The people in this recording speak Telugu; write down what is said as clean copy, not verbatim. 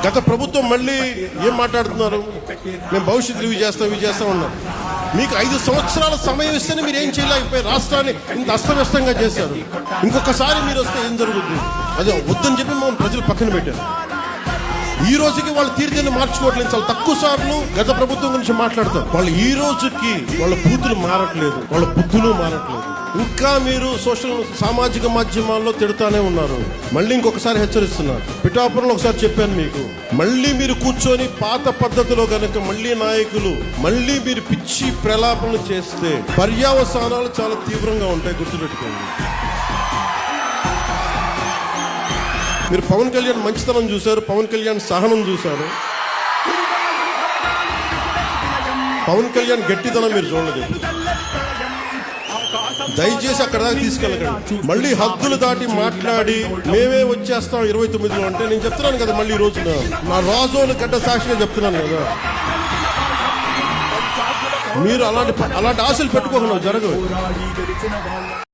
గత ప్రభుత్వం మళ్ళీ ఏం మాట్లాడుతున్నారు? మేము భవిష్యత్తు ఇవి చేస్తాం ఉన్నారు. మీకు 5 సంవత్సరాల సమయం ఇస్తేనే మీరు ఏం చేయలేకపోయి రాష్ట్రాన్ని ఇంత అస్తవ్యస్తంగా చేశారు. ఇంకొకసారి మీరు వస్తే ఏం జరుగుతుంది? అదే వద్దని చెప్పి మనం ప్రజలు పక్కన పెట్టారు. ఈ రోజుకి వాళ్ళు తీర్థాన్ని మార్చుకోవట్లేదు. చాలా తక్కువ సార్లు గత ప్రభుత్వం గురించి మాట్లాడతారు. వాళ్ళు ఈ రోజుకి వాళ్ళ బూతులు మారట్లేదు, వాళ్ళ బుద్ధులు మారట్లేదు. ఇంకా మీరు సామాజిక మాధ్యమాల్లో తిడుతానే ఉన్నారు. మళ్ళీ ఇంకొకసారి హెచ్చరిస్తున్నారు. పిఠాపురంలో ఒకసారి చెప్పాను మీకు, మళ్ళీ మీరు కూర్చొని పాత పద్ధతిలో గనక మళ్ళీ నాయకులు మళ్ళీ మీరు పిచ్చి ప్రలాపనలు చేస్తే పర్యవసానాలు చాలా తీవ్రంగా ఉంటాయి. గుర్తుపెట్టుకోండి. మీరు పవన్ కళ్యాణ్ మంచితనం చూశారు, పవన్ కళ్యాణ్ సహనం చూశారు, పవన్ కళ్యాణ్ గట్టితనం మీరు చూడలేదు. దయచేసి అక్కడ దాకా తీసుకెళ్ళకండి. మళ్ళీ హద్దులు దాటి మాట్లాడి మేమే వచ్చేస్తాం 29లో అంటే నేను చెప్తున్నాను కదా, మళ్ళీ ఈ రోజున నా రాజోలు గడ్డ సాక్షిగా చెప్తున్నాను కదా. మీరు అలాంటి ఆశలు పెట్టుకోకుండా జరగదు.